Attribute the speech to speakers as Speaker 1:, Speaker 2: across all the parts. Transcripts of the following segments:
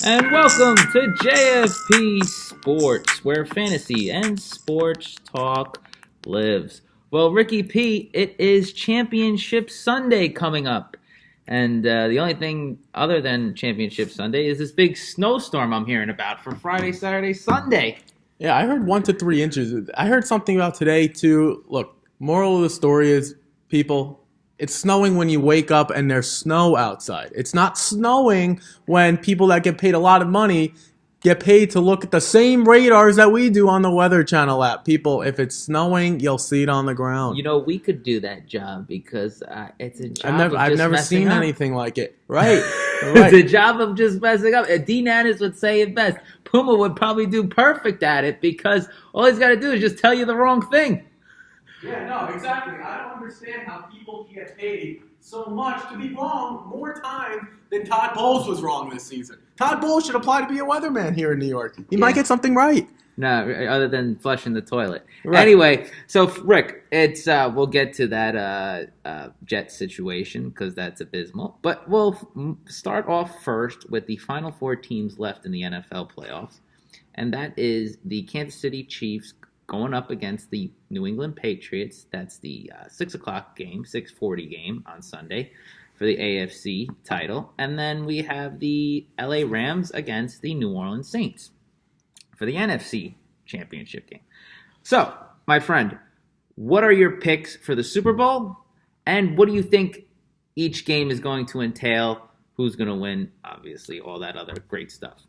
Speaker 1: And welcome to JFP Sports, where fantasy and sports talk lives. Well, Ricky P, it is Championship Sunday coming up. And the only thing other than Championship Sunday is this big snowstorm I'm hearing about for Friday, Saturday, Sunday.
Speaker 2: Yeah, I heard 1 to 3 inches. I heard something about today, too. Look, moral of the story is, people, it's snowing when you wake up and there's snow outside. It's not snowing when people that get paid a lot of money get paid to look at the same radars that we do on the Weather Channel app. People, if it's snowing, you'll see it on the ground.
Speaker 1: You know, we could do that job because it's a job
Speaker 2: I've never seen
Speaker 1: up.
Speaker 2: anything like it. Right.
Speaker 1: It's a job of just messing up. Dean Addis would say it best. Puma would probably do perfect at it because all he's got to do is just tell you the wrong thing.
Speaker 2: Yeah, no, exactly. I don't understand how people can get paid so much to be wrong more times than Todd Bowles was wrong this season. Todd Bowles should apply to be a weatherman here in New York. He might get something right.
Speaker 1: No, other than flushing the toilet.
Speaker 2: Right.
Speaker 1: Anyway, so Rick, it's we'll get to that Jet situation because that's abysmal. But we'll start off first with the final four teams left in the NFL playoffs, and that is the Kansas City Chiefs going up against the New England Patriots. That's the 6 o'clock game, 6:40 game on Sunday for the AFC title. And then we have the LA Rams against the New Orleans Saints for the NFC championship game. So, my friend, what are your picks for the Super Bowl? And what do you think each game is going to entail? Who's going to win? Obviously, all that other great stuff.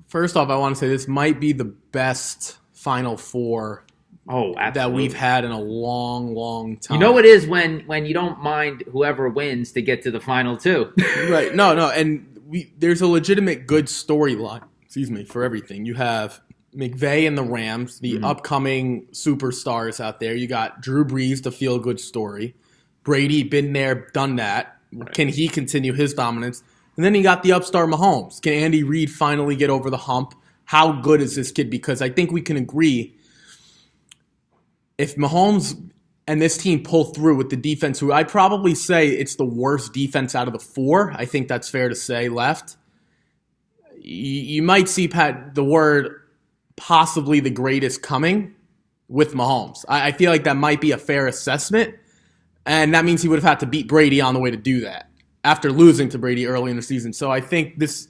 Speaker 2: First off, I want to say this might be the best Final Four that we've had in a long, long time.
Speaker 1: You know it is when you don't mind whoever wins to get to the final two.
Speaker 2: Right. No, and there's a legitimate good storyline, for everything. You have McVay and the Rams, the upcoming superstars out there. You got Drew Brees, the feel-good story. Brady, been there, done that. Right. Can he continue his dominance? And then you got the upstart Mahomes. Can Andy Reid finally get over the hump? How good is this kid? Because I think we can agree, if Mahomes and this team pull through with the defense, who I'd probably say it's the worst defense out of the four, I think that's fair to say, left, you might see the word possibly the greatest coming with Mahomes. I feel like that might be a fair assessment, and that means he would have had to beat Brady on the way to do that after losing to Brady early in the season. So I think this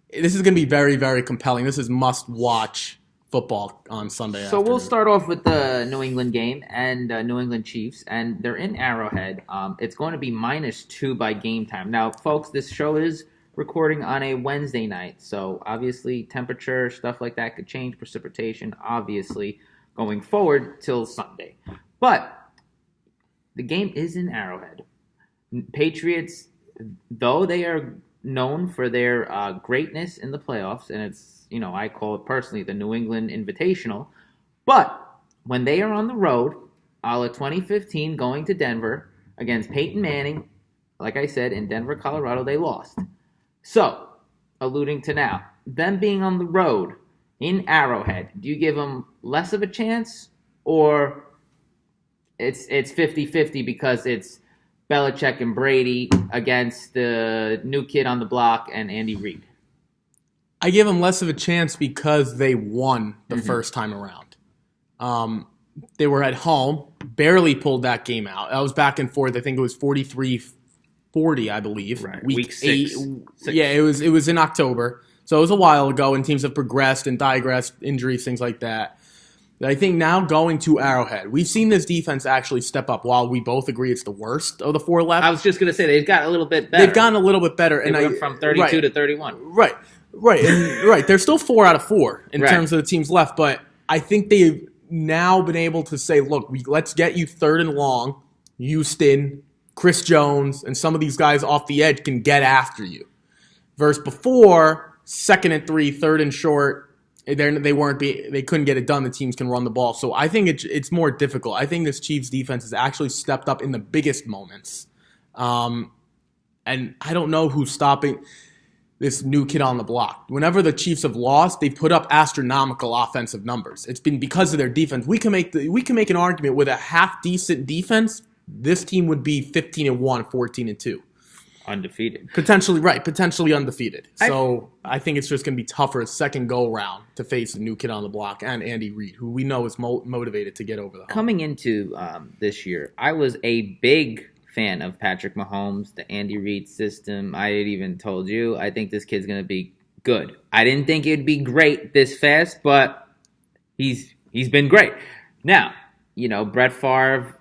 Speaker 2: is going to be very, very compelling. This is must-watch football on Sunday afternoon.
Speaker 1: So we'll start off with the New England game and New England Chiefs, and they're in Arrowhead. It's going to be -2 by game time. Now, folks, this show is recording on a Wednesday night, so obviously temperature, stuff like that could change, precipitation, obviously, going forward till Sunday. But the game is in Arrowhead. Patriots, though they are known for their greatness in the playoffs, and it's, I call it personally the New England Invitational, but when they are on the road, a la 2015 going to Denver against Peyton Manning, like I said, in Denver, Colorado, they lost. So, alluding to now, them being on the road in Arrowhead, do you give them less of a chance, or it's 50-50 because it's Belichick and Brady against the new kid on the block and Andy Reid?
Speaker 2: I give them less of a chance because they won the first time around. They were at home, barely pulled that game out. I was back and forth. I think it was 43-40, I believe.
Speaker 1: Right. Week 6.
Speaker 2: Yeah, it was in October. So it was a while ago, and teams have progressed and digressed, injuries, things like that. I think now going to Arrowhead, we've seen this defense actually step up. While we both agree it's the worst of the four left,
Speaker 1: I was just going to say they've got a little bit better.
Speaker 2: They've gotten a little bit better,
Speaker 1: and went from 32 to 31.
Speaker 2: Right. They're still 4 out of 4 in terms of the teams left, but I think they've now been able to say, look, let's get you 3rd and long. Houston, Chris Jones, and some of these guys off the edge can get after you. Versus before, 2nd and 3, 3rd and short. They couldn't get it done. The teams can run the ball. So I think it's more difficult. I think this Chiefs defense has actually stepped up in the biggest moments. And I don't know who's stopping this new kid on the block. Whenever the Chiefs have lost, they've put up astronomical offensive numbers. It's been because of their defense. We can make an argument with a half decent defense, this team would be 15-1, 14-2.
Speaker 1: undefeated.
Speaker 2: Potentially undefeated. So I think it's just going to be tougher second go-round to face the new kid on the block and Andy Reid, who we know is motivated to get over the hump.
Speaker 1: Coming into this year, I was a big fan of Patrick Mahomes, the Andy Reid system. I had even told you, I think this kid's going to be good. I didn't think it'd be great this fast, but he's been great. Now, Brett Favre,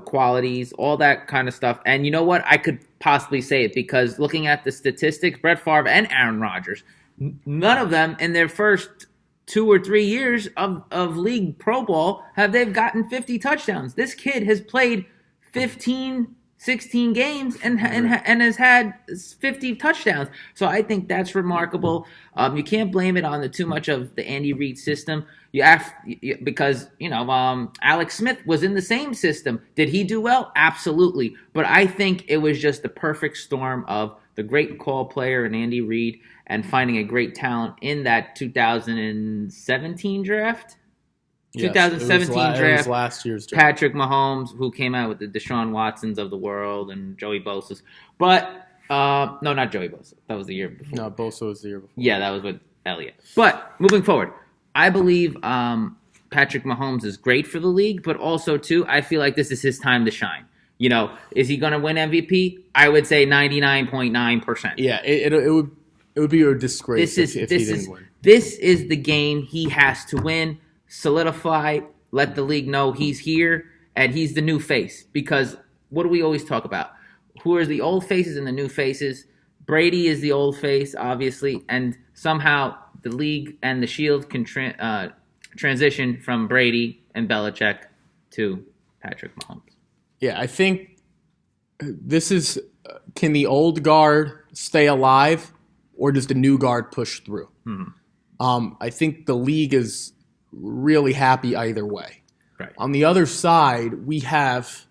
Speaker 1: qualities, all that kind of stuff. And you know what? I could possibly say it because looking at the statistics, Brett Favre and Aaron Rodgers, none of them in their first 2 or 3 years of league Pro Bowl they've gotten 50 touchdowns. This kid has played 15, 16 games and has had 50 touchdowns. So I think that's remarkable. You can't blame it on too much of the Andy Reid system. Because Alex Smith was in the same system. Did he do well? Absolutely. But I think it was just the perfect storm of the great call player in Andy Reid and finding a great talent in that 2017 draft.
Speaker 2: Yes,
Speaker 1: 2017 draft.
Speaker 2: It was last year's draft.
Speaker 1: Patrick Mahomes, who came out with the Deshaun Watsons of the world and Joey Bosa's. But, no, not Joey Bosa. That was the year before.
Speaker 2: No, Bosa was the year before.
Speaker 1: Yeah, that was with Elliott. But, moving forward, I believe Patrick Mahomes is great for the league, but also, too, I feel like this is his time to shine. Is he going to win MVP? I would say 99.9%.
Speaker 2: Yeah, it would be a disgrace if he didn't win.
Speaker 1: This is the game he has to win, solidify, let the league know he's here, and he's the new face. Because what do we always talk about? Who are the old faces and the new faces? Brady is the old face, obviously, and somehow the league and the Shield can transition from Brady and Belichick to Patrick Mahomes.
Speaker 2: Yeah, I think this is, can the old guard stay alive or does the new guard push through? Mm-hmm. I think the league is really happy either way.
Speaker 1: Right.
Speaker 2: On the other side, we have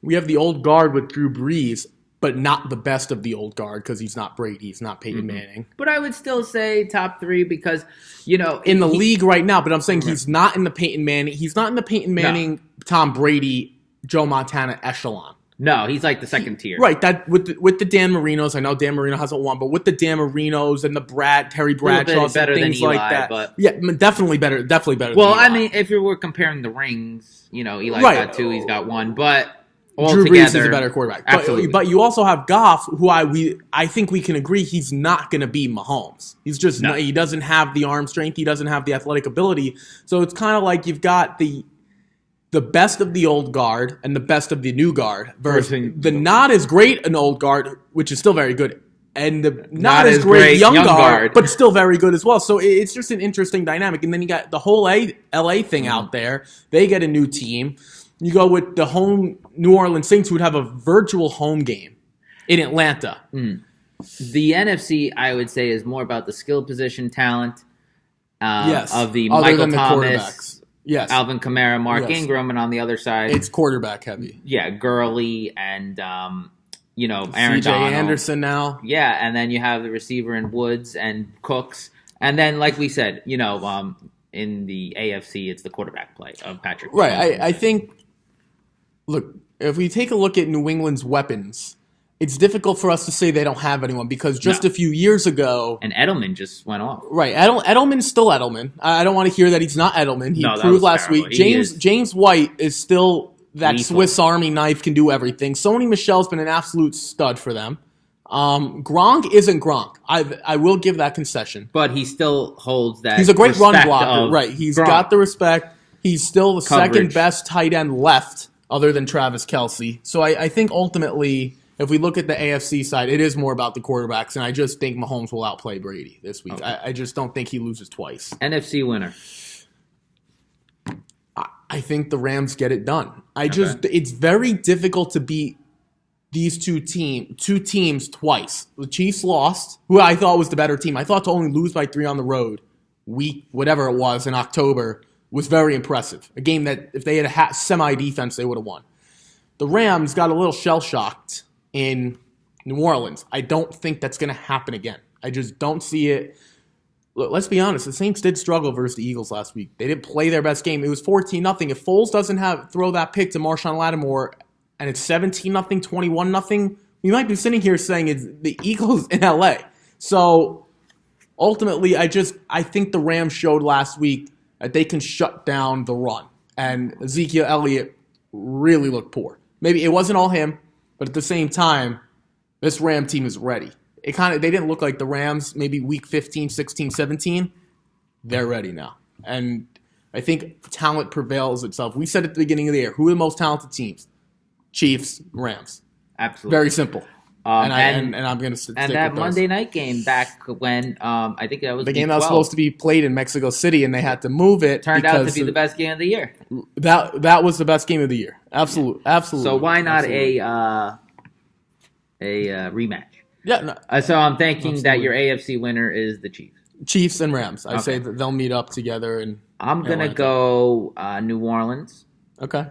Speaker 2: the old guard with Drew Brees, but not the best of the old guard because he's not Brady, he's not Peyton Manning.
Speaker 1: But I would still say top 3 because,
Speaker 2: in the league right now, but I'm saying he's not in the Peyton Manning. He's not in the Peyton Manning, Tom Brady, Joe Montana echelon.
Speaker 1: No, he's like the second tier.
Speaker 2: Right, that with the Dan Marinos, I know Dan Marino hasn't won, but with the Dan Marinos and the Terry Bradshaws and things like that.
Speaker 1: But
Speaker 2: yeah, definitely better.
Speaker 1: Well, I mean, if you were comparing the rings, Eli's got 2, he's got 1, but
Speaker 2: Drew Brees is a better quarterback.
Speaker 1: Absolutely.
Speaker 2: But you also have Goff, who I think we can agree he's not going to be Mahomes. He's just he doesn't have the arm strength, he doesn't have the athletic ability. So it's kind of like you've got the best of the old guard and the best of the new guard versus the not as great an old guard, which is still very good, and the not as great young guard, but still very good as well. So it's just an interesting dynamic. And then you got the whole LA thing out there. They get a new team. You go with the home New Orleans Saints, who would have a virtual home game in Atlanta.
Speaker 1: The NFC, I would say, is more about the skill position talent of the
Speaker 2: other
Speaker 1: Michael
Speaker 2: than the
Speaker 1: Thomas,
Speaker 2: yes,
Speaker 1: Alvin Kamara, Mark Ingram, and on the other side,
Speaker 2: it's quarterback heavy.
Speaker 1: Yeah, Gurley and Aaron
Speaker 2: C.J.
Speaker 1: Donald.
Speaker 2: Anderson now.
Speaker 1: Yeah, and then you have the receiver in Woods and Cooks, and then like we said, in the AFC, it's the quarterback play of Patrick.
Speaker 2: Right, I think. Look, if we take a look at New England's weapons, it's difficult for us to say they don't have anyone because just a few years ago...
Speaker 1: And Edelman just went off.
Speaker 2: Right. Edelman's still Edelman. I don't want to hear that he's not Edelman. He proved last week. James White is still that lethal. Swiss Army knife, can do everything. Sony Michel's been an absolute stud for them. Gronk isn't Gronk. I will give that concession.
Speaker 1: But he still holds that.
Speaker 2: He's a great run blocker. Right. He's got the respect. He's still the second best tight end left, other than Travis Kelce. So I think ultimately, if we look at the AFC side, it is more about the quarterbacks, and I just think Mahomes will outplay Brady this week. Okay. I just don't think he loses twice.
Speaker 1: NFC winner.
Speaker 2: I think the Rams get it done. It's very difficult to beat these two teams twice. The Chiefs lost, who I thought was the better team. I thought to only lose by 3 on the road, week, whatever it was, in October, was very impressive. A game that if they had a semi-defense, they would have won. The Rams got a little shell-shocked in New Orleans. I don't think that's going to happen again. I just don't see it. Look, let's be honest. The Saints did struggle versus the Eagles last week. They didn't play their best game. It was 14-0. If Foles doesn't throw that pick to Marshawn Lattimore and it's 17-0, 21-0, we might be sitting here saying it's the Eagles in LA. So ultimately, I think the Rams showed last week that they can shut down the run. And Ezekiel Elliott really looked poor. Maybe it wasn't all him, but at the same time, this Ram team is ready. They didn't look like the Rams maybe week 15, 16, 17. They're ready now. And I think talent prevails itself. We said at the beginning of the year, who are the most talented teams? Chiefs, Rams.
Speaker 1: Absolutely.
Speaker 2: Very simple. And I'm going to stick with
Speaker 1: that
Speaker 2: those.
Speaker 1: Monday night game back when I think that was
Speaker 2: the game that was supposed to be played in Mexico City, and they had to move it.
Speaker 1: Turned out to be the best game of the year.
Speaker 2: That was the best game of the year. Absolutely.
Speaker 1: So why not a rematch?
Speaker 2: Yeah. No,
Speaker 1: so I'm thinking that your AFC winner is the Chiefs.
Speaker 2: Chiefs and Rams. I say that they'll meet up together. And
Speaker 1: I'm going to go New Orleans.
Speaker 2: Okay.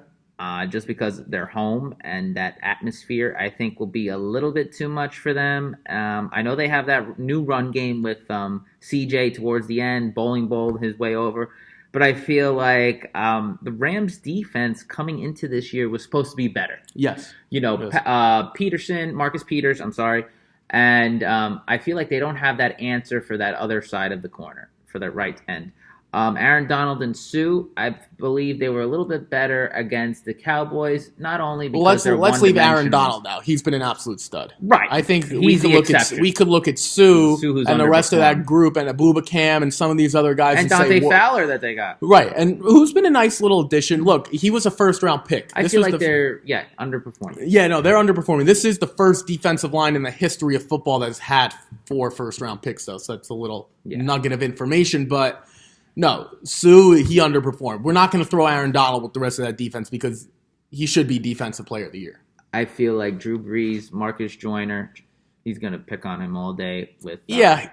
Speaker 1: Just because they're home and that atmosphere, I think, will be a little bit too much for them. I know they have that new run game with CJ towards the end, bowling his way over. But I feel like the Rams' defense coming into this year was supposed to be better.
Speaker 2: Yes.
Speaker 1: Marcus Peters, and I feel like they don't have that answer for that other side of the corner, for that right end. Aaron Donald and Sue, I believe they were a little bit better against the Cowboys, not only because
Speaker 2: let's leave Aaron Donald out. He's been an absolute stud.
Speaker 1: Right.
Speaker 2: I think we could look at Sue and the rest of that group and Abubakam and some of these other guys.
Speaker 1: And Dante Fowler that they got.
Speaker 2: Right, and who's been a nice little addition. Look, he was a first-round pick.
Speaker 1: I feel like they're underperforming.
Speaker 2: Yeah, no, they're underperforming. This is the first defensive line in the history of football that's had 4 first-round picks, though, so that's a little nugget of information, but... No, Sue, he underperformed. We're not going to throw Aaron Donald with the rest of that defense because he should be Defensive Player of the Year.
Speaker 1: I feel like Drew Brees, Marcus Joyner, he's going to pick on him all day with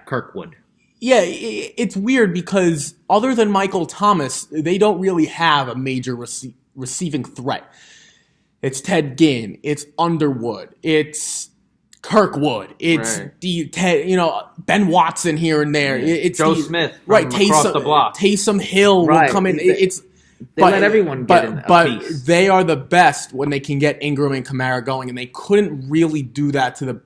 Speaker 1: Kirkwood.
Speaker 2: Yeah, it's weird because other than Michael Thomas, they don't really have a major receiving threat. It's Ted Ginn. It's Underwood. It's... Kirkwood, it's Ben Watson here and there. It's
Speaker 1: Joe Smith from across the block.
Speaker 2: Taysom Hill will come in.
Speaker 1: They let everyone get in a piece.
Speaker 2: They are the best when they can get Ingram and Kamara going, and they couldn't really do that to the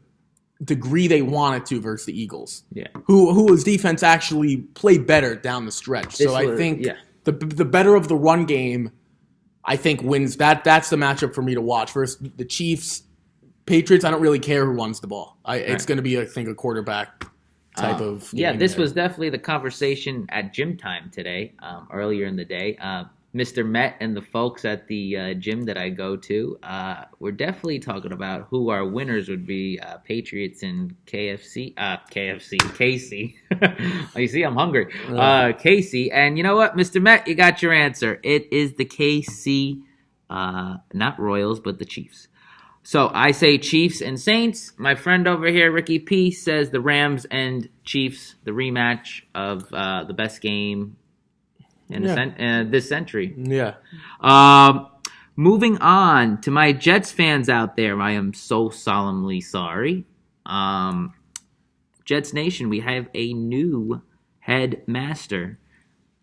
Speaker 2: degree they wanted to versus the Eagles.
Speaker 1: Yeah,
Speaker 2: whose defense actually played better down the stretch. I think the better of the run game, I think wins. That's the matchup for me to watch versus the Chiefs. Patriots, I don't really care who runs the ball. It's going to be, I think, a quarterback type of game.
Speaker 1: Yeah, this was definitely the conversation at gym time today, earlier in the day. Mr. Met and the folks at the gym that I go to, we're definitely talking about who our winners would be, Patriots and KC. You see, I'm hungry. KC. And you know what, Mr. Met, you got your answer. It is the KC, not Royals, but the Chiefs. So I say Chiefs and Saints. My friend over here, Ricky P, says the Rams and Chiefs, the rematch of the best game in this century.
Speaker 2: Yeah.
Speaker 1: Moving on to my Jets fans out there, I am so solemnly sorry. Jets Nation, we have a new headmaster.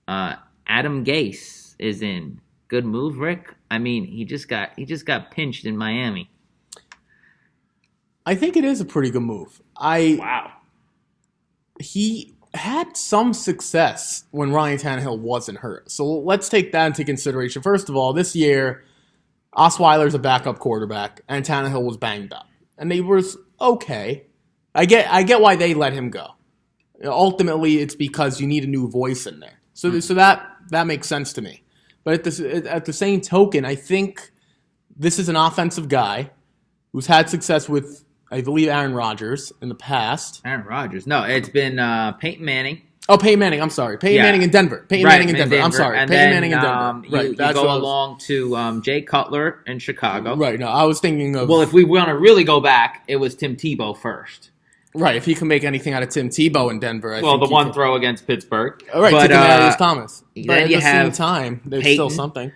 Speaker 1: Adam Gase is in. Good move, Rick. I mean, he just got pinched in Miami.
Speaker 2: I think it is a pretty good move.
Speaker 1: Wow.
Speaker 2: He had some success when Ryan Tannehill wasn't hurt. So let's take that into consideration. First of all, this year, Osweiler's a backup quarterback, and Tannehill was banged up. And they were okay. I get why they let him go. Ultimately, it's because you need a new voice in there. So that makes sense to me. But at the same token, I think this is an offensive guy who's had success with, I believe, Aaron Rodgers in the past.
Speaker 1: Aaron Rodgers. No, it's been Peyton Manning.
Speaker 2: Oh, Peyton Manning. I'm sorry. Peyton Manning in Denver. Manning in Denver. I'm sorry.
Speaker 1: And
Speaker 2: Peyton Manning in Denver.
Speaker 1: You go along to Jay Cutler in Chicago.
Speaker 2: Right. No, I was thinking of...
Speaker 1: Well, if we want to really go back, it was Tim Tebow first.
Speaker 2: Right. If he can make anything out of Tim Tebow in Denver, I think
Speaker 1: the one throw against Pittsburgh.
Speaker 2: Right. But Demarius Thomas. But at the same time, there's
Speaker 1: Peyton,
Speaker 2: still something.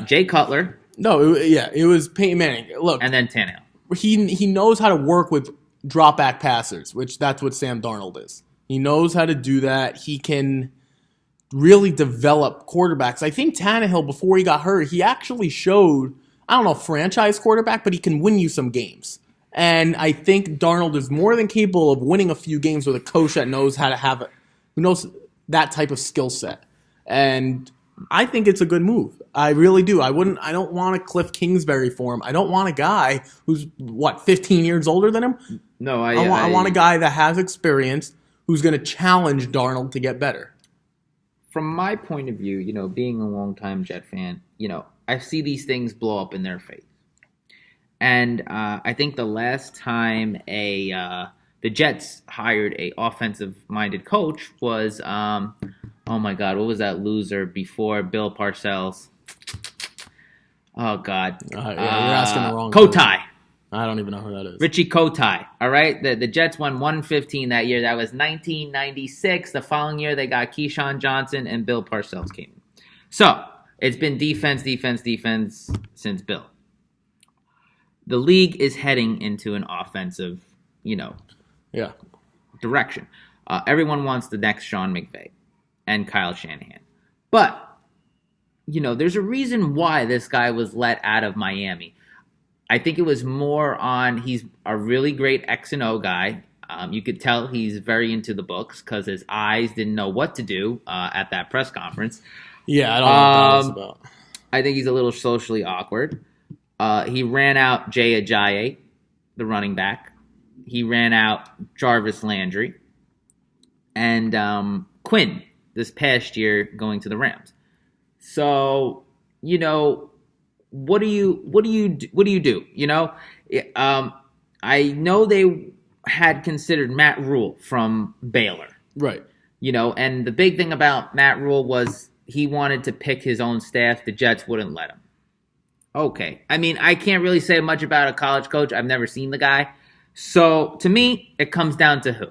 Speaker 1: Jay Cutler.
Speaker 2: No, it was Peyton Manning. Look.
Speaker 1: And then Tannehill.
Speaker 2: He knows how to work with drop-back passers, which that's what Sam Darnold is. He knows how to do that. He can really develop quarterbacks. I think Tannehill, before he got hurt, he actually showed, I don't know, franchise quarterback, but he can win you some games. And I think Darnold is more than capable of winning a few games with a coach that knows how to have it, who knows that type of skill set. And I think it's a good move. I really do. I don't want a Cliff Kingsbury for him. I don't want a guy who's 15 years older than him.
Speaker 1: No,
Speaker 2: I want a guy that has experience who's going to challenge Darnold to get better.
Speaker 1: From my point of view, being a longtime Jet fan, I see these things blow up in their face. And I think the last time the Jets hired a offensive-minded coach was, oh my God, what was that loser before Bill Parcells? Oh God,
Speaker 2: you're asking the wrong.
Speaker 1: Kotay.
Speaker 2: I don't even know who that is.
Speaker 1: Richie Kotay. All right, the Jets won 115 that year. That was 1996. The following year, they got Keyshawn Johnson and Bill Parcells came in. So it's been defense since Bill. The league is heading into an offensive, direction. Everyone wants the next Sean McVay and Kyle Shanahan. But, there's a reason why this guy was let out of Miami. I think it was more on he's a really great X and O guy. You could tell he's very into the books because his eyes didn't know what to do at that press conference.
Speaker 2: Yeah, I don't know what that was about.
Speaker 1: I think he's a little socially awkward. He ran out Jay Ajayi, the running back. He ran out Jarvis Landry. And Quinn this past year going to the Rams. So, what do you do? I know they had considered Matt Rule from Baylor.
Speaker 2: Right.
Speaker 1: And the big thing about Matt Rule was he wanted to pick his own staff. The Jets wouldn't let him. Okay. I mean, I can't really say much about a college coach. I've never seen the guy. So, to me, it comes down to who?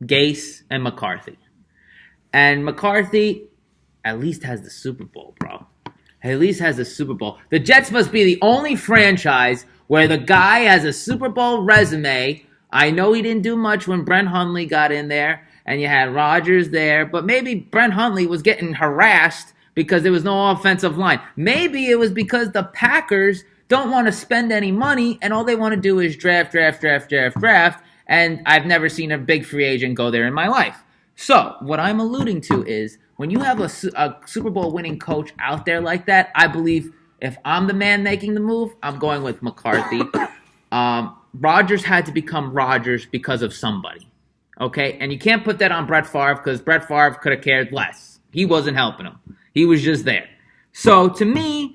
Speaker 1: Gase and McCarthy. And McCarthy at least has the Super Bowl, bro. At least has the Super Bowl. The Jets must be the only franchise where the guy has a Super Bowl resume. I know he didn't do much when Brent Hundley got in there, and you had Rodgers there, but maybe Brent Hundley was getting harassed because there was no offensive line. Maybe it was because the Packers don't want to spend any money, and all they want to do is draft, and I've never seen a big free agent go there in my life. So, what I'm alluding to is, when you have a Super Bowl winning coach out there like that, I believe if I'm the man making the move, I'm going with McCarthy. Rodgers had to become Rodgers because of somebody. Okay? And you can't put that on Brett Favre because Brett Favre could have cared less. He wasn't helping him. He was just there. So, to me,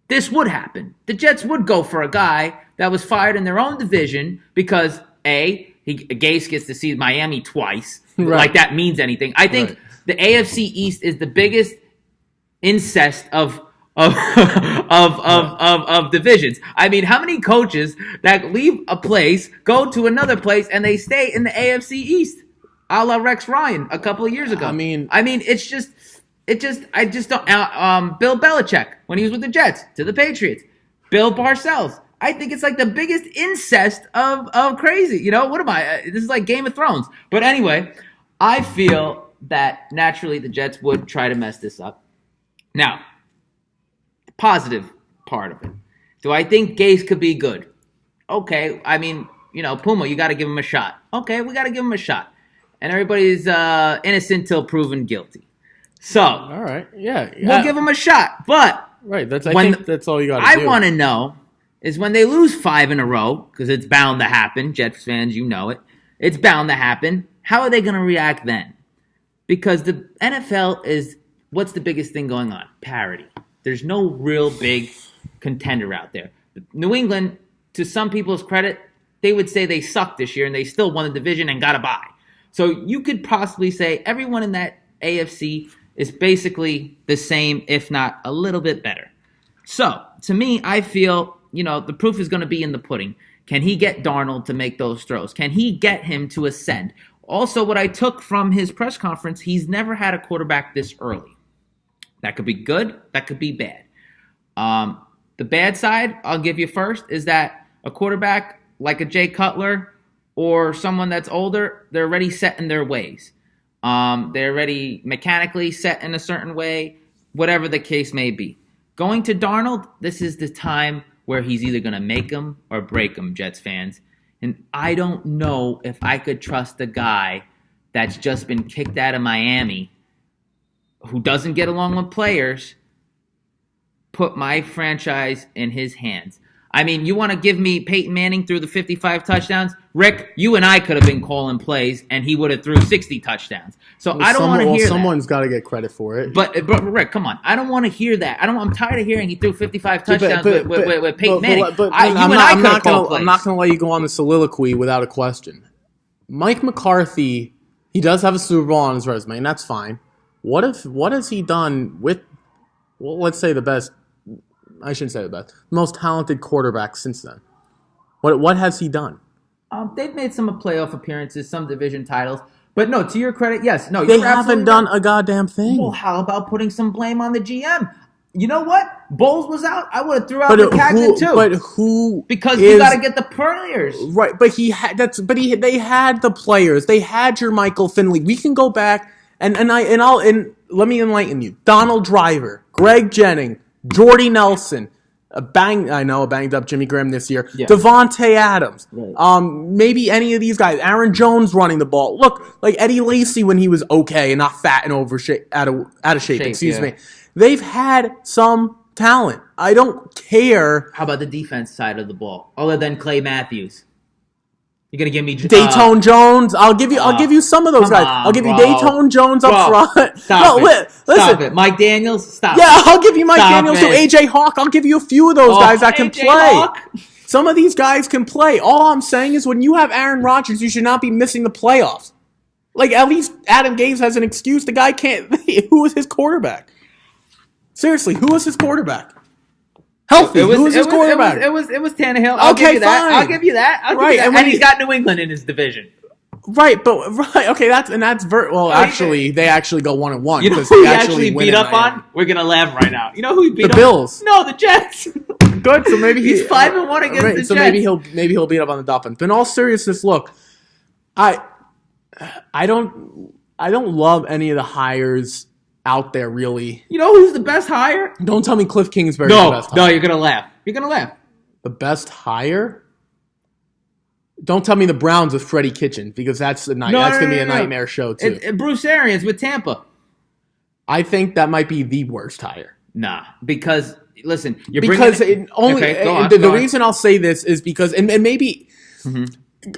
Speaker 1: this would happen. The Jets would go for a guy that was fired in their own division because, Gase gets to see Miami twice. Right. Like that means anything. I think the AFC East is the biggest incest of divisions. I mean, how many coaches that leave a place, go to another place, and they stay in the AFC East? A la Rex Ryan a couple of years ago. I mean, I just don't. Bill Belichick when he was with the Jets to the Patriots. Bill Parcells. I think it's like the biggest incest of crazy. What am I? This is like Game of Thrones. But anyway, I feel that naturally the Jets would try to mess this up. Now, the positive part of it. Do I think Gase could be good? Okay. I mean, Puma, you got to give him a shot. Okay, we got to give him a shot. And everybody's innocent till proven guilty. So,
Speaker 2: all right. Yeah.
Speaker 1: We'll give him a shot. But
Speaker 2: right, I think that's all you got to do.
Speaker 1: I want to know is when they lose 5 in a row, because it's bound to happen, Jets fans, you know it. It's bound to happen. How are they going to react then? Because the NFL is, what's the biggest thing going on? Parity. There's no real big contender out there. New England, to some people's credit, they would say they sucked this year and they still won the division and got a bye. So you could possibly say everyone in that AFC is basically the same, if not a little bit better. So, to me, I feel, the proof is going to be in the pudding. Can he get Darnold to make those throws? Can he get him to ascend? Also, what I took from his press conference, he's never had a quarterback this early. That could be good. That could be bad. The bad side, I'll give you first, is that a quarterback like a Jay Cutler or someone that's older, they're already set in their ways. They're already mechanically set in a certain way, whatever the case may be. Going to Darnold, this is the time where he's either going to make them or break them, Jets fans. And I don't know if I could trust a guy that's just been kicked out of Miami, who doesn't get along with players, put my franchise in his hands. I mean, you want to give me Peyton Manning threw the 55 touchdowns? Rick, you and I could have been calling plays, and he would have threw 60 touchdowns. So I don't want to hear that.
Speaker 2: Someone's got to get credit for it.
Speaker 1: But Rick, come on. I don't want to hear that. I'm tired of hearing he threw 55 touchdowns with Peyton Manning.
Speaker 2: I'm not going to let you go on the soliloquy without a question. Mike McCarthy, he does have a Super Bowl on his resume, and that's fine. What has he done with, well, let's say the best, I shouldn't say the best, most talented quarterback since then? What has he done?
Speaker 1: They've made some playoff appearances, some division titles. But no, to your credit, yes. No,
Speaker 2: they haven't done a goddamn thing.
Speaker 1: Well, how about putting some blame on the GM? You know what? Bowles was out. I would have threw out McCagnon too.
Speaker 2: But who?
Speaker 1: Because you got to get the players
Speaker 2: right. But they had the players. They had Jermichael Finley. We can go back and let me enlighten you. Donald Driver, Greg Jennings, Jordy Nelson, a banged up Jimmy Graham this year. Yeah. Devontae Adams. Right. Maybe any of these guys. Aaron Jones running the ball. Look, like Eddie Lacy when he was okay and not fat and out of shape. Excuse me. They've had some talent. I don't care.
Speaker 1: How about the defense side of the ball? Other than Clay Matthews. You're gonna give me
Speaker 2: Dayton Jones. I'll give you some of those guys. I'll give you Dayton Jones up front.
Speaker 1: Listen. Stop it. Mike Daniels, stop.
Speaker 2: Yeah, I'll give you Mike Daniels. So AJ Hawk. I'll give you a few of those guys that can play. Hawk. Some of these guys can play. All I'm saying is when you have Aaron Rodgers, you should not be missing the playoffs. Like at least Adam Gase has an excuse. The guy can't. Who was his quarterback? Seriously, who was his quarterback? Healthy. Who was his quarterback?
Speaker 1: It was Tannehill. I'll give you that. I'll give you that. And he's got New England in his division.
Speaker 2: Right, okay, actually, they actually go 1-1
Speaker 1: because he actually beat up on. We're gonna laugh right now. You know who he beat up?
Speaker 2: The Bills.
Speaker 1: No, the Jets.
Speaker 2: Good, so maybe
Speaker 1: he's 5-1 against the Jets.
Speaker 2: So maybe he'll beat up on the Dolphins. But in all seriousness, look, I don't love any of the hires out there, really.
Speaker 1: You know who's the best hire?
Speaker 2: Don't tell me Cliff Kingsbury's the best hire.
Speaker 1: No, you're gonna laugh.
Speaker 2: The best hire? Don't tell me the Browns with Freddie Kitchen, because that's going to be a nightmare show, too.
Speaker 1: Bruce Arians with Tampa.
Speaker 2: I think that might be the worst hire.
Speaker 1: Nah, because, listen,
Speaker 2: the reason I'll say this is because, and maybe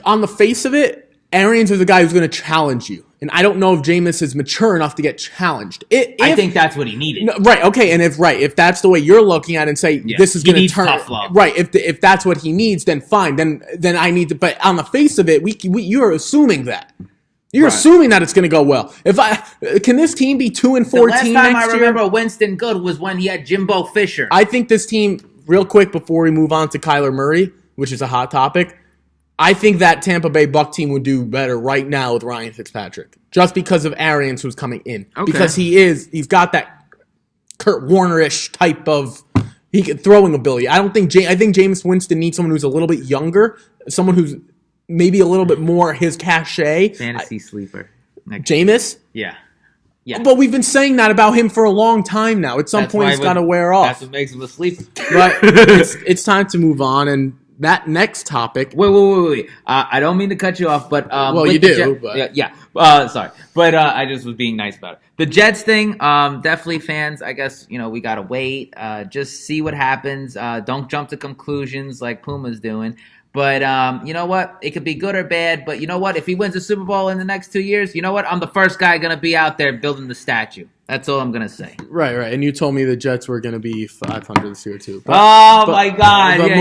Speaker 2: on the face of it, Arians is the guy who's going to challenge you. And I don't know if Jameis is mature enough to get challenged.
Speaker 1: I think that's what he needed.
Speaker 2: No, right, okay, and if that's the way you're looking at it and say this is going to turn
Speaker 1: tough love.
Speaker 2: Right, if that's what he needs, then fine. Then I need to. But on the face of it, you're assuming that. You're assuming that it's going to go well. Can this team be 2-14 next year?
Speaker 1: The last time I remember Winston good was when he had Jimbo Fisher.
Speaker 2: I think this team, real quick before we move on to Kyler Murray, which is a hot topic, I think that Tampa Bay Buck team would do better right now with Ryan Fitzpatrick, just because of Arians who's coming in. Okay. Because he's got that Kurt Warner-ish type of throwing ability. I think Jameis Winston needs someone who's a little bit younger, someone who's maybe a little bit more his cachet.
Speaker 1: Fantasy sleeper.
Speaker 2: Jameis?
Speaker 1: Yeah.
Speaker 2: But we've been saying that about him for a long time now. At some point, it's got to wear off.
Speaker 1: That's what makes him a sleeper.
Speaker 2: But it's time to move on, and that next topic.
Speaker 1: Wait. I don't mean to cut you off, but
Speaker 2: you do.
Speaker 1: Sorry, but I just was being nice about it. The Jets thing, definitely fans. I guess we gotta wait. Just see what happens. Don't jump to conclusions like Puma's doing. But you know what? It could be good or bad. But you know what? If he wins a Super Bowl in the next 2 years, you know what? I'm the first guy gonna be out there building the statue. That's all I'm going to say. Right.
Speaker 2: And you told me the Jets were going to be 500 this year, too.
Speaker 1: My God.
Speaker 2: But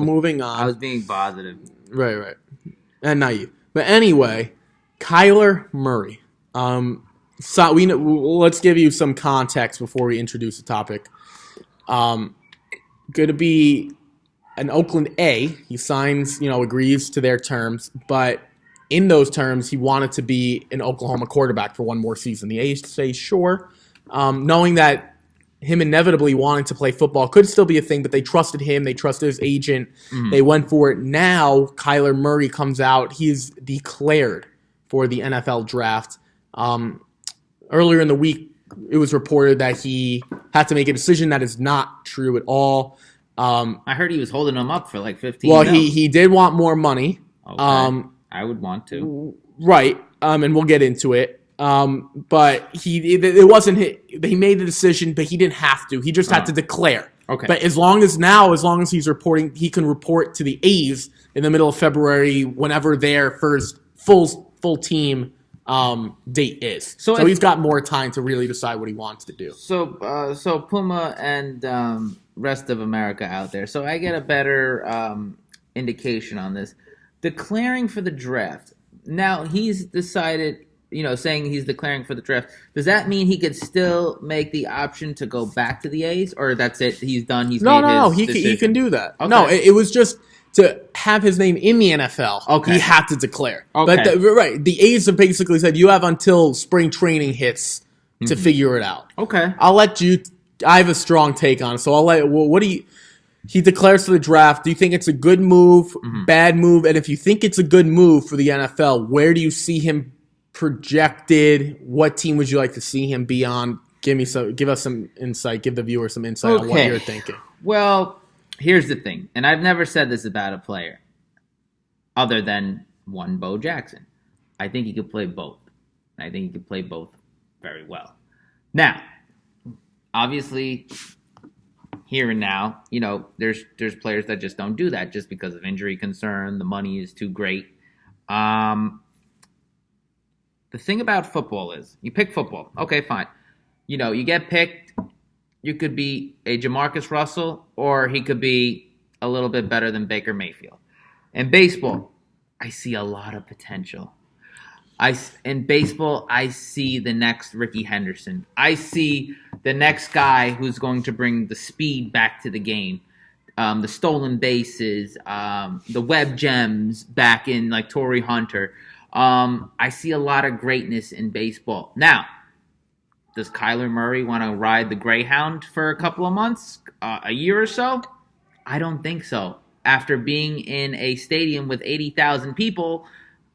Speaker 2: moving on.
Speaker 1: I was being positive.
Speaker 2: Right. And naive. But anyway, Kyler Murray. Let's give you some context before we introduce the topic. Going to be an Oakland A. He signs, agrees to their terms, but in those terms, he wanted to be an Oklahoma quarterback for one more season. The A's say sure, knowing that him inevitably wanting to play football could still be a thing, but they trusted him. They trusted his agent. Mm-hmm. They went for it. Now, Kyler Murray comes out. He's declared for the NFL draft. Earlier in the week, it was reported that he had to make a decision. That is not true at all.
Speaker 1: I heard he was holding them up for like 15
Speaker 2: Well,
Speaker 1: mil.
Speaker 2: he did want more money.
Speaker 1: Okay. I would want to.
Speaker 2: Right. And we'll get into it. But it wasn't he made the decision, but he didn't have to. He just had to declare.
Speaker 1: Okay.
Speaker 2: But as long as he's reporting, he can report to the A's in the middle of February whenever their first full team date is. So he's got more time to really decide what he wants to do.
Speaker 1: So Puma and rest of America out there. So I get a better indication on this. Declaring for the draft. Now he's decided, saying he's declaring for the draft. Does that mean he could still make the option to go back to the A's, or that's it? He's done. He's made his decision?
Speaker 2: He can do that.
Speaker 1: Okay.
Speaker 2: No, it was just to have his name in the NFL.
Speaker 1: Okay.
Speaker 2: He had to declare.
Speaker 1: Okay.
Speaker 2: But the A's have basically said you have until spring training hits to figure it out.
Speaker 1: Okay.
Speaker 2: I'll let you. I have a strong take on it, so I'll let. Well, what do you? He declares for the draft. Do you think it's a good move, bad move? And if you think it's a good move for the NFL, where do you see him projected? What team would you like to see him be on? Give us some insight. Give the viewer some insight on what you're thinking.
Speaker 1: Well, here's the thing, and I've never said this about a player other than one Bo Jackson. I think he could play both. I think he could play both very well. Now, obviously, here and now, there's players that just don't do that just because of injury concern. The money is too great. The thing about football is you pick football. Okay, fine. You get picked. You could be a Jamarcus Russell, or he could be a little bit better than Baker Mayfield. In baseball, I see a lot of potential. In baseball, I see the next Ricky Henderson. I see the next guy who's going to bring the speed back to the game, the stolen bases, the web gems back in like Torrey Hunter. I see a lot of greatness in baseball. Now, does Kyler Murray want to ride the Greyhound for a couple of months, a year or so? I don't think so. After being in a stadium with 80,000 people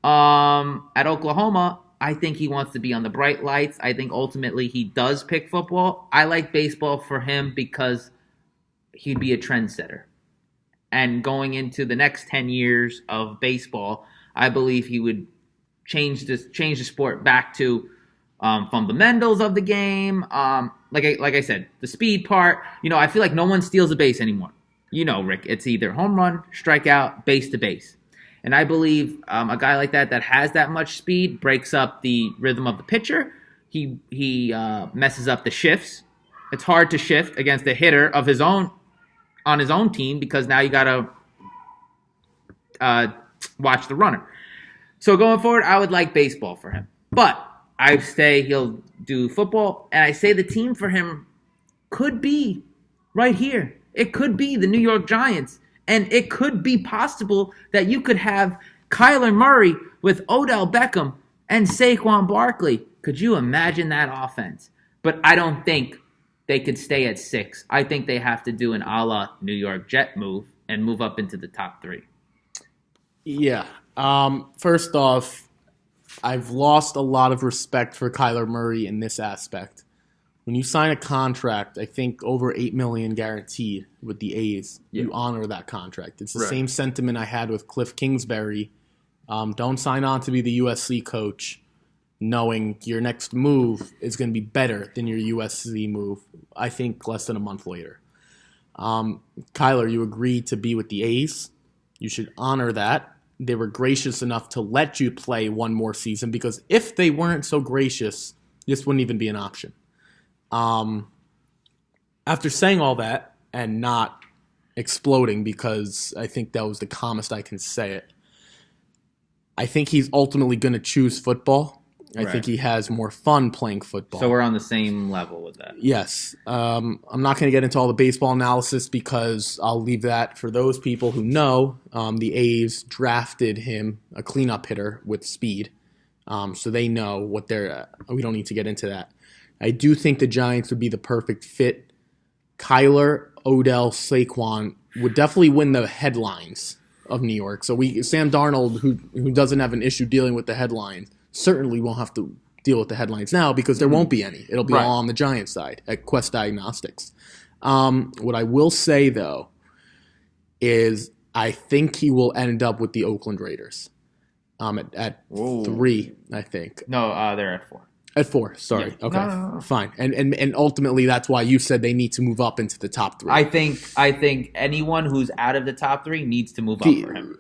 Speaker 1: at Oklahoma, I think he wants to be on the bright lights. I think ultimately he does pick football. I like baseball for him because he'd be a trendsetter. And going into the next 10 years of baseball, I believe he would change the sport back to fundamentals of the game. Like I said, the speed part. I feel like no one steals a base anymore. Rick, it's either home run, strikeout, base to base. And I believe a guy like that has that much speed breaks up the rhythm of the pitcher. He messes up the shifts. It's hard to shift against a hitter of his own on his own team because now you got to watch the runner. So going forward, I would like baseball for him. But I say he'll do football, and I say the team for him could be right here. It could be the New York Giants. And it could be possible that you could have Kyler Murray with Odell Beckham and Saquon Barkley. Could you imagine that offense? But I don't think they could stay at 6. I think they have to do an a la New York Jet move and move up into the top 3.
Speaker 2: Yeah. First off, I've lost a lot of respect for Kyler Murray in this aspect. When you sign a contract, I think over $8 million guaranteed with the A's, you honor that contract. It's the same sentiment I had with Cliff Kingsbury. Don't sign on to be the USC coach knowing your next move is going to be better than your USC move, I think, less than a month later. Kyler, you agreed to be with the A's. You should honor that. They were gracious enough to let you play one more season because if they weren't so gracious, this wouldn't even be an option. After saying all that and not exploding because I think that was the calmest I can say it, I think he's ultimately going to choose football. I think he has more fun playing football.
Speaker 1: So we're on the same level with that.
Speaker 2: Yes. I'm not going to get into all the baseball analysis because I'll leave that for those people who know. The A's drafted him a cleanup hitter with speed. So they know what they're we don't need to get into that. I do think the Giants would be the perfect fit. Kyler, Odell, Saquon would definitely win the headlines of New York. So Sam Darnold, who doesn't have an issue dealing with the headlines, certainly won't have to deal with the headlines now because there won't be any. It'll be all on the Giants side at Quest Diagnostics. What I will say, though, is I think he will end up with the Oakland Raiders at 3, I think.
Speaker 1: No, they're at 4.
Speaker 2: At 4, sorry.
Speaker 1: Yeah.
Speaker 2: Okay,
Speaker 1: No.
Speaker 2: fine. And ultimately, that's why you said they need to move up into the top 3.
Speaker 1: I think anyone who's out of the top 3 needs to move up for him.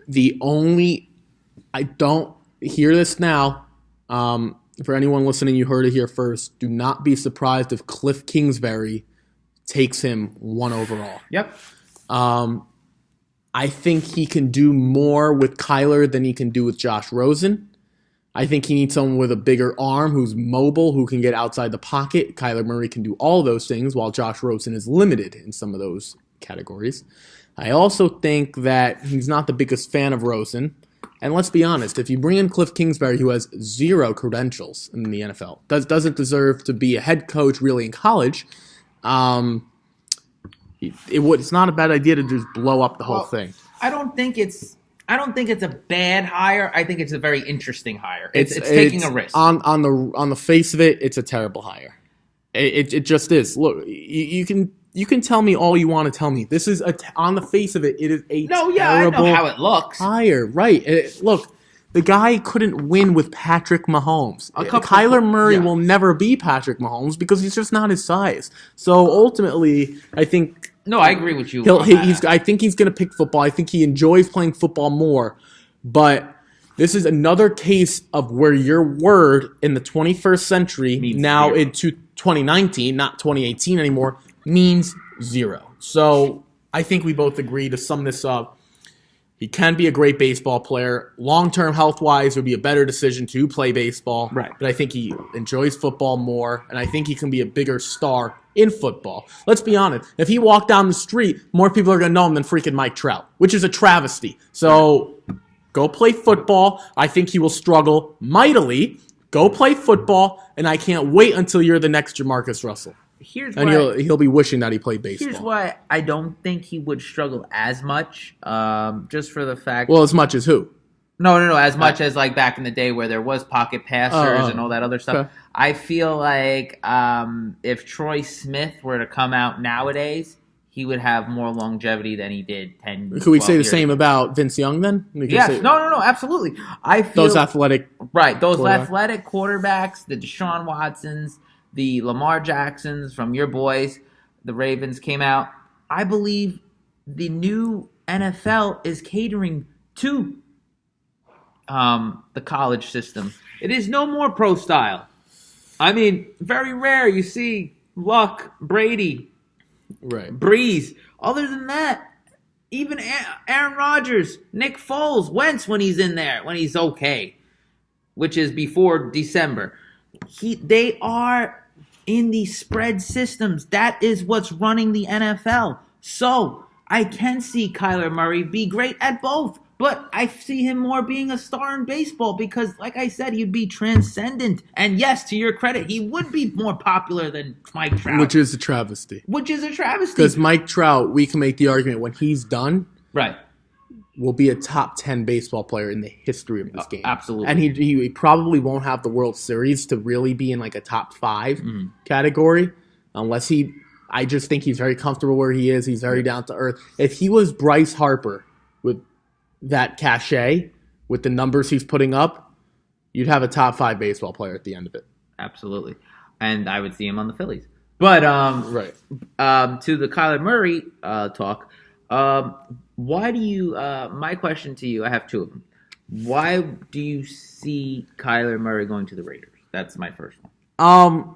Speaker 2: I don't hear this now. For anyone listening, you heard it here first. Do not be surprised if Cliff Kingsbury takes him 1 overall.
Speaker 1: Yep.
Speaker 2: I think he can do more with Kyler than he can do with Josh Rosen. I think he needs someone with a bigger arm who's mobile, who can get outside the pocket. Kyler Murray can do all those things, while Josh Rosen is limited in some of those categories. I also think that he's not the biggest fan of Rosen. And let's be honest, if you bring in Cliff Kingsbury, who has 0 credentials in the NFL, doesn't deserve to be a head coach really in college, it's not a bad idea to just blow up the whole thing.
Speaker 1: I don't think it's a bad hire. I think it's a very interesting hire. It's taking a risk.
Speaker 2: On the face of it, it's a terrible hire. It just is. Look, you can tell me all you want to tell me. This is on the face of it. It is a terrible
Speaker 1: I know how it looks.
Speaker 2: Hire, right? Look, the guy couldn't win with Patrick Mahomes. Kyler Murray will never be Patrick Mahomes because he's just not his size. So ultimately, I think.
Speaker 1: No, I agree with you.
Speaker 2: I think he's going to pick football. I think he enjoys playing football more. But this is another case of where your word in the 21st century, now into 2019, not 2018 anymore, means 0. So I think we both agree, to sum this up, he can be a great baseball player. Long-term health-wise, it would be a better decision to play baseball.
Speaker 1: Right.
Speaker 2: But I think he enjoys football more, and I think he can be a bigger star in football. Let's be honest. If he walked down the street, more people are going to know him than freaking Mike Trout, which is a travesty. So go play football. I think he will struggle mightily. Go play football, and I can't wait until you're the next Jamarcus Russell. He'll be wishing that he played baseball.
Speaker 1: Here's why I don't think he would struggle as much, just for the fact.
Speaker 2: Well, as much as who?
Speaker 1: No. As much as like back in the day where there was pocket passers and all that other stuff. Okay. I feel like if Troy Smith were to come out nowadays, he would have more longevity than he did 10 years.
Speaker 2: Could we say the same about Vince Young then?
Speaker 1: Yes. No, absolutely. I feel
Speaker 2: those athletic
Speaker 1: quarterbacks, the Deshaun Watsons, the Lamar Jacksons from your boys, the Ravens came out. I believe the new NFL is catering to the college system. It is no more pro style. I mean, very rare you see Luck, Brady, Breeze. Other than that, even Aaron Rodgers, Nick Foles, Wentz when he's in there, when he's okay, which is before December. They are in the spread systems. That is what's running the NFL. So I can see Kyler Murray be great at both, but I see him more being a star in baseball because, like I said, he'd be transcendent. And yes, to your credit, he would be more popular than Mike Trout.
Speaker 2: Which is a travesty.
Speaker 1: Because
Speaker 2: Mike Trout, we can make the argument when he's done.
Speaker 1: Right.
Speaker 2: Will be a top 10 baseball player in the history of this game.
Speaker 1: Absolutely.
Speaker 2: And he probably won't have the World Series to really be in like a top 5 category unless I just think he's very comfortable where he is. He's very down to earth. If he was Bryce Harper with that cachet, with the numbers he's putting up, you'd have a top 5 baseball player at the end of it.
Speaker 1: Absolutely. And I would see him on the Phillies. But to the Kyler Murray talk, why do you my question to you, I have 2 of them. Why do you see Kyler Murray going to the Raiders? That's my first one.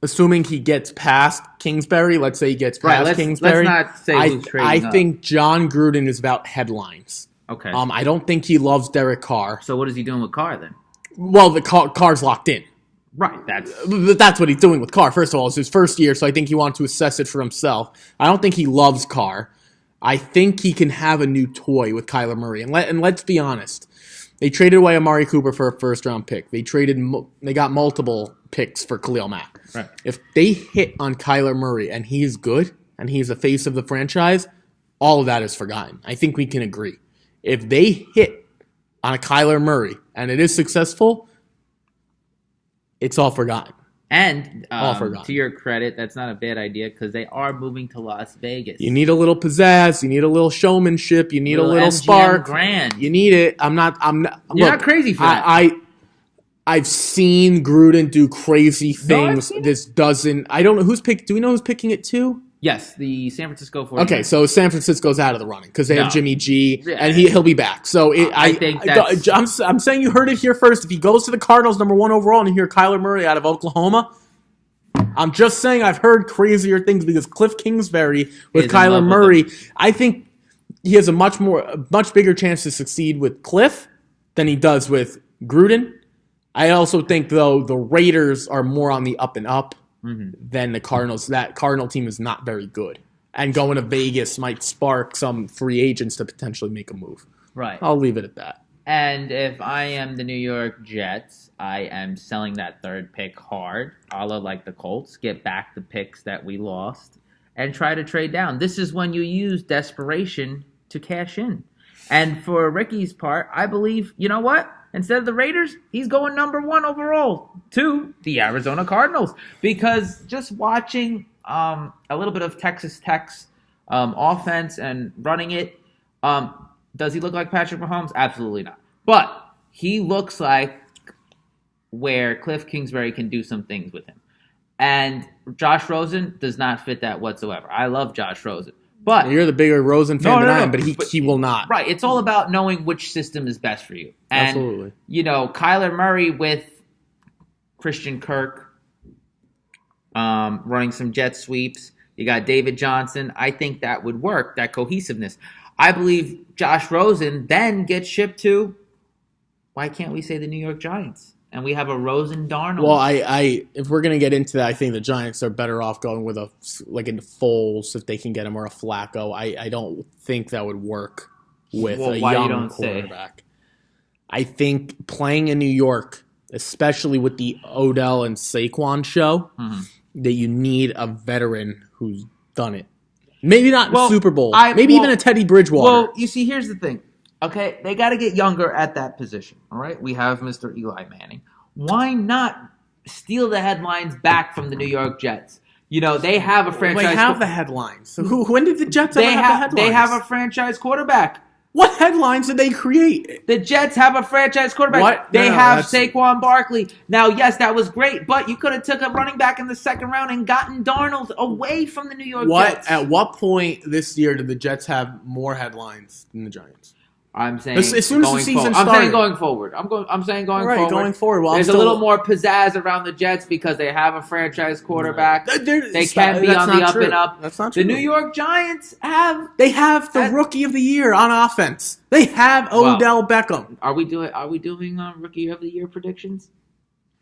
Speaker 2: Assuming he gets past Kingsbury, let's say he gets past Kingsbury.
Speaker 1: Let's not say who's trading
Speaker 2: I think John Gruden is about headlines.
Speaker 1: Okay.
Speaker 2: I don't think he loves Derek Carr.
Speaker 1: So what is he doing with Carr then?
Speaker 2: Well, the Carr's locked in.
Speaker 1: Right.
Speaker 2: That's what he's doing with Carr. First of all, it's his first year, so I think he wants to assess it for himself. I don't think he loves Carr. I think he can have a new toy with Kyler Murray. And let's be honest. They traded away Amari Cooper for a first-round pick. They got multiple picks for Khalil Mack.
Speaker 1: Right.
Speaker 2: If they hit on Kyler Murray and he's good and he's the face of the franchise, all of that is forgotten. I think we can agree. If they hit on a Kyler Murray and it is successful, it's all forgotten.
Speaker 1: And
Speaker 2: forgotten.
Speaker 1: to your credit, that's not a bad idea because they are moving to Las Vegas.
Speaker 2: You need a little pizzazz. You need a little showmanship. You need a little
Speaker 1: MGM
Speaker 2: spark.
Speaker 1: Grand.
Speaker 2: You need it. I'm not.
Speaker 1: You're not crazy for that.
Speaker 2: I've seen Gruden do crazy things.
Speaker 1: No,
Speaker 2: This doesn't. I don't know who's picked. Do we know who's picking it too?
Speaker 1: Yes, the San Francisco 49ers.
Speaker 2: Okay, so San Francisco's out of the running because they have Jimmy G,
Speaker 1: Yeah.
Speaker 2: and he'll be back. So
Speaker 1: I think that's...
Speaker 2: I'm saying you heard it here first. If he goes to the Cardinals, #1 overall, and you hear Kyler Murray out of Oklahoma, I'm just saying I've heard crazier things because Cliff Kingsbury with Kyler Murray, I think he has a much bigger chance to succeed with Cliff than he does with Gruden. I also think, though, the Raiders are more on the up and up than the Cardinals. That Cardinal team is not very good. And going to Vegas might spark some free agents to potentially make a move.
Speaker 1: Right.
Speaker 2: I'll leave it at that.
Speaker 1: And if I am the New York Jets, I am selling that third pick hard, a la like the Colts, get back the picks that we lost, and try to trade down. This is when you use desperation to cash in. And for Ricky's part, I believe, you know what? Instead of the Raiders, he's going #1 overall to the Arizona Cardinals. Because just watching a little bit of Texas Tech's offense and running it, does he look like Patrick Mahomes? Absolutely not. But he looks like where Cliff Kingsbury can do some things with him. And Josh Rosen does not fit that whatsoever. I love Josh Rosen. But
Speaker 2: you're the bigger Rosen fan than I am, but he will not.
Speaker 1: Right. It's all about knowing which system is best for you. And,
Speaker 2: absolutely.
Speaker 1: Kyler Murray with Christian Kirk running some jet sweeps. You got David Johnson. I think that would work, that cohesiveness. I believe Josh Rosen then gets shipped to, why can't we say the New York Giants? And we have a Rosen Darnold.
Speaker 2: Well, if we're gonna get into that, I think the Giants are better off going with into Foles if they can get him, or a Flacco. I don't think that would work with a young quarterback. I think playing in New York, especially with the Odell and Saquon show, that you need a veteran who's done it. Maybe not in the Super Bowl. Even a Teddy Bridgewater.
Speaker 1: Well, you see, here's the thing. Okay, they got to get younger at that position, all right? We have Mr. Eli Manning. Why not steal the headlines back from the New York Jets? They have a franchise...
Speaker 2: They have the headlines. So when did the Jets have the headlines?
Speaker 1: They have a franchise quarterback.
Speaker 2: What headlines did they create?
Speaker 1: The Jets have a franchise quarterback.
Speaker 2: What?
Speaker 1: They have Saquon Barkley. Now, yes, that was great, but you could have took a running back in the second round and gotten Darnold away from the New York Jets.
Speaker 2: At what point this year did the Jets have more headlines than the Giants?
Speaker 1: I'm saying
Speaker 2: as soon as the season started.
Speaker 1: I'm saying going forward. I'm saying going forward.
Speaker 2: Going forward. Well,
Speaker 1: there's a little more pizzazz around the Jets because they have a franchise quarterback. They can be on the up and up.
Speaker 2: That's not true.
Speaker 1: The New York Giants have...
Speaker 2: They have the Rookie of the Year on offense. They have Odell Beckham.
Speaker 1: Are we doing Rookie of the Year predictions?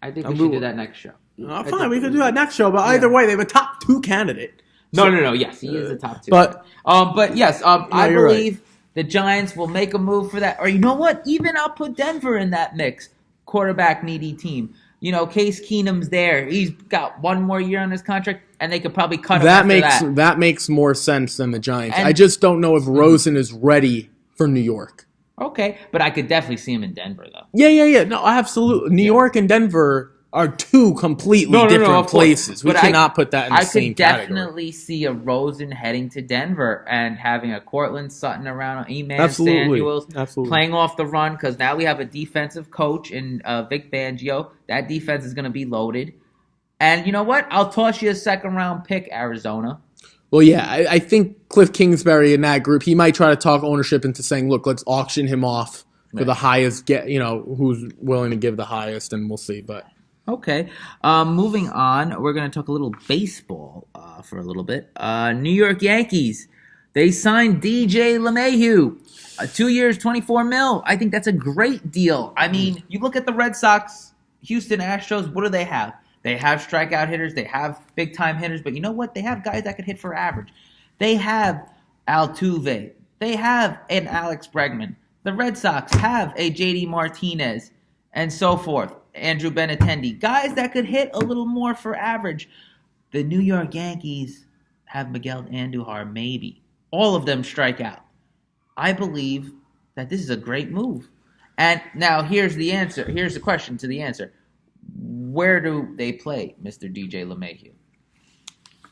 Speaker 1: I think we should do that next show.
Speaker 2: Fine, we could do that next show. But either way, they have a top 2 candidate.
Speaker 1: No. Yes, he is a top 2.
Speaker 2: But
Speaker 1: yes, I believe... The Giants will make a move for that. Or you know what? Even I'll put Denver in that mix. Quarterback needy team. Case Keenum's there. He's got 1 more year on his contract, and they could probably cut him after that.
Speaker 2: That makes more sense than the Giants. I just don't know if Rosen is ready for New York.
Speaker 1: Okay, but I could definitely see him in Denver, though.
Speaker 2: Yeah. No, absolutely. New York and Denver are 2 completely different places. We cannot put that in the same category.
Speaker 1: I could definitely see a Rosen heading to Denver and having a Cortland Sutton around, Eman Samuels playing off the run, because now we have a defensive coach in Vic Fangio. That defense is going to be loaded. And you know what? I'll toss you a second-round pick, Arizona.
Speaker 2: Well, yeah, I think Cliff Kingsbury in that group, he might try to talk ownership into saying, look, let's auction him off for the highest, who's willing to give the highest, and we'll see, but...
Speaker 1: Okay. Moving on, we're going to talk a little baseball for a little bit. New York Yankees, they signed DJ LeMahieu. 2 years, $24 million. I think that's a great deal. I mean, you look at the Red Sox, Houston Astros, what do they have? They have strikeout hitters. They have big-time hitters. But you know what? They have guys that could hit for average. They have Altuve. They have an Alex Bregman. The Red Sox have a J.D. Martinez and so forth. Andrew Benintendi, guys that could hit a little more for average. The New York Yankees have Miguel Andujar, maybe. All of them strike out. I believe that this is a great move. And now here's the answer. Here's the question to the answer. Where do they play, Mr. DJ LeMahieu?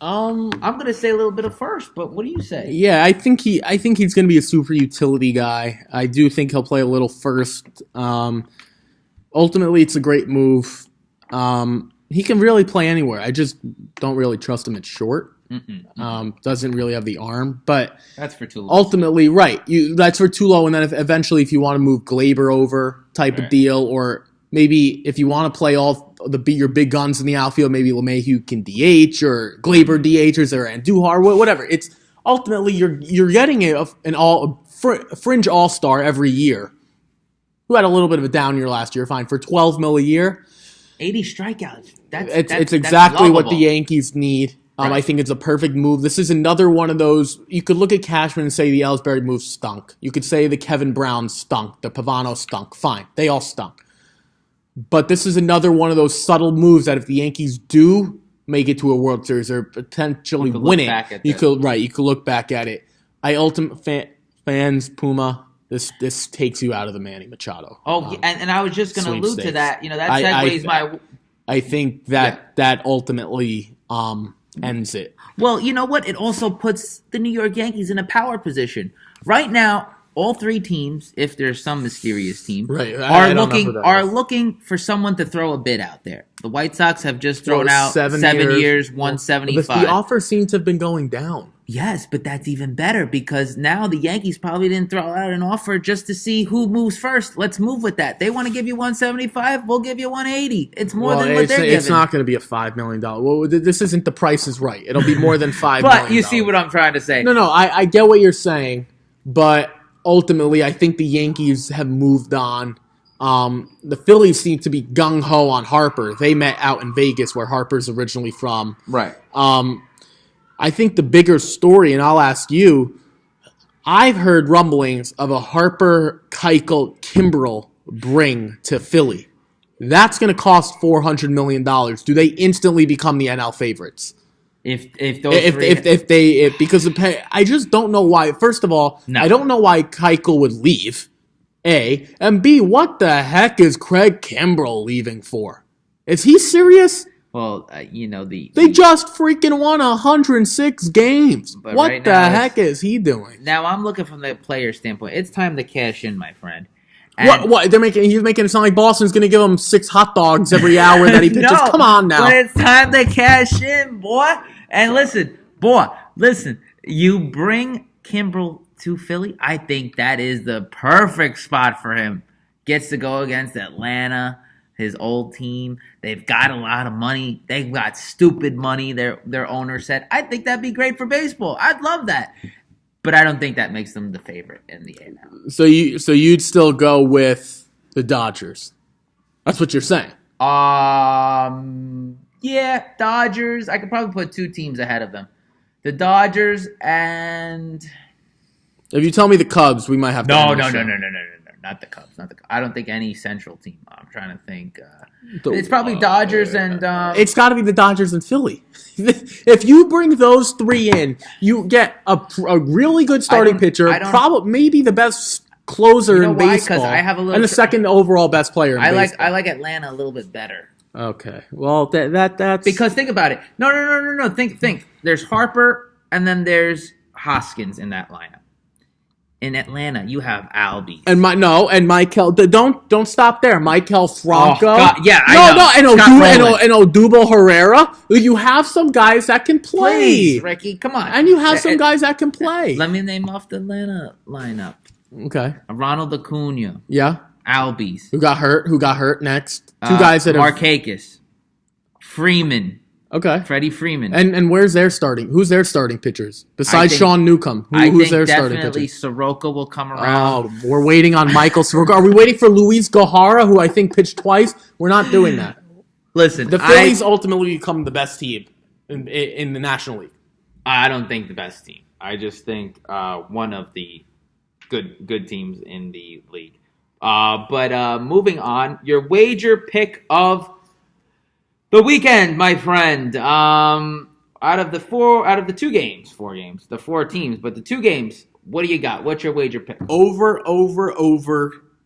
Speaker 2: I'm
Speaker 1: going to say a little bit of first, but what do you say?
Speaker 2: Yeah, I think he's going to be a super utility guy. I do think he'll play a little first. Ultimately, it's a great move. He can really play anywhere. I just don't really trust him at short. Doesn't really have the arm, but
Speaker 1: that's for too low.
Speaker 2: Ultimately, right? That's for too low, and then eventually, if you want to move Glaber over type of deal, or maybe if you want to play all your big guns in the outfield, maybe LeMahieu can DH or Glaber DHs or Andujar, whatever. It's ultimately you're getting a fringe all-star every year who had a little bit of a down year last year, fine, for $12 million a year.
Speaker 1: 80 strikeouts.
Speaker 2: It's exactly what the Yankees need.
Speaker 1: Right.
Speaker 2: I think it's a perfect move. This is another one of those. You could look at Cashman and say the Ellsbury move stunk. You could say the Kevin Brown stunk. The Pavano stunk. Fine. They all stunk. But this is another one of those subtle moves that if the Yankees do make it to a World Series or potentially win it, you could look back at it. Fans, Puma, this takes you out of the Manny Machado.
Speaker 1: And I was just going to allude to that. That segues
Speaker 2: I think that ultimately ends it.
Speaker 1: Well, you know what? It also puts the New York Yankees in a power position. Right now, all three teams, if there's some mysterious team, are looking for someone to throw a bid out there. The White Sox have just thrown out 7 years, 175.
Speaker 2: But the offers seem to have been going down.
Speaker 1: Yes, but that's even better because now the Yankees probably didn't throw out an offer just to see who moves first. Let's move with that. They want to give you 175, we'll give you 180. It's more than what they're giving.
Speaker 2: It's not going to be a $5 million. Well, this isn't The Price is Right. It'll be more than $5 million.
Speaker 1: But you see what I'm trying to say.
Speaker 2: No, I get what you're saying, but ultimately I think the Yankees have moved on. The Phillies seem to be gung-ho on Harper. They met out in Vegas where Harper's originally from.
Speaker 1: Right.
Speaker 2: I think the bigger story, and I'll ask you, I've heard rumblings of a Harper, Keuchel, Kimbrel bring to Philly. That's going to cost $400 million. Do they instantly become the NL favorites?
Speaker 1: Because
Speaker 2: I just don't know why. First of all, no. I don't know why Keuchel would leave. A, and B, what the heck is Craig Kimbrel leaving for? Is he serious?
Speaker 1: Well, they
Speaker 2: just freaking won 106 games. What right the heck is he doing?
Speaker 1: Now I'm looking from the player standpoint. It's time to cash in, my friend.
Speaker 2: What? He's making it sound like Boston's going to give him 6 hot dogs every hour that he pitches. No, come on now.
Speaker 1: But it's time to cash in, boy. And listen, you bring Kimbrel to Philly. I think that is the perfect spot for him. Gets to go against Atlanta. His old team, they've got a lot of money. They've got stupid money. Their owner said, I think that'd be great for baseball. I'd love that. But I don't think that makes them the favorite in the AL.
Speaker 2: So you'd still go with the Dodgers. That's what you're saying.
Speaker 1: Yeah, Dodgers. I could probably put 2 teams ahead of them. The Dodgers and...
Speaker 2: If you tell me the Cubs, we might have to...
Speaker 1: No. Not the Cubs. I don't think any Central team. I'm trying to think. It's probably Dodgers and...
Speaker 2: It's got to be the Dodgers and Philly. If you bring those 3 in, you get a really good starting pitcher, probably maybe the best closer in baseball,
Speaker 1: I have
Speaker 2: and the second overall best player in baseball.
Speaker 1: I like Atlanta a little bit better.
Speaker 2: Okay. Well, that's...
Speaker 1: Because think about it. No. Think. There's Harper, and then there's Hoskins in that lineup. In Atlanta, you have Albies.
Speaker 2: And Michael. Don't stop there. Michael Franco.
Speaker 1: Oh, God. Yeah, I know.
Speaker 2: And Odubel Herrera. You have some guys that can play.
Speaker 1: Please, Ricky, come on.
Speaker 2: And you have some guys that can play.
Speaker 1: Let me name off the Atlanta lineup.
Speaker 2: Okay.
Speaker 1: Ronald Acuna.
Speaker 2: Yeah.
Speaker 1: Albies.
Speaker 2: Who got hurt next? 2 guys that
Speaker 1: Markakis. Freeman.
Speaker 2: Okay.
Speaker 1: Freddie Freeman.
Speaker 2: And who's their starting pitchers? Besides Sean Newcomb, who's their starting pitcher?
Speaker 1: Definitely Soroka will come around.
Speaker 2: Oh, we're waiting on Michael Soroka. Are we waiting for Luis Gohara, who I think pitched twice? We're not doing that.
Speaker 1: Listen,
Speaker 2: the Phillies ultimately become the best team in the National League.
Speaker 1: I don't think the best team. I just think one of the good teams in the league. But moving on, your wager pick of the weekend, my friend. Out of the 4 games, the 4 teams, but the 2 games, what do you got? What's your wager pick?
Speaker 2: Over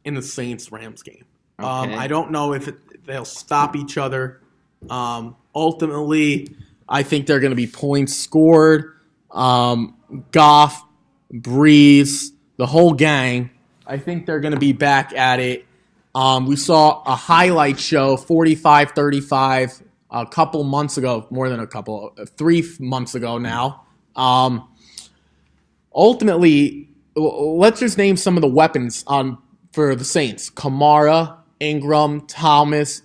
Speaker 2: in the Saints-Rams game.
Speaker 1: Okay.
Speaker 2: I don't know if They'll stop each other. Ultimately, I think they're going to be points scored. Goff, Breeze, the whole gang, I think they're going to be back at it. We saw a highlight show, 45-35, a couple months ago, more than a couple, 3 months ago now. Ultimately, let's just name some of the weapons for the Saints. Kamara, Ingram, Thomas,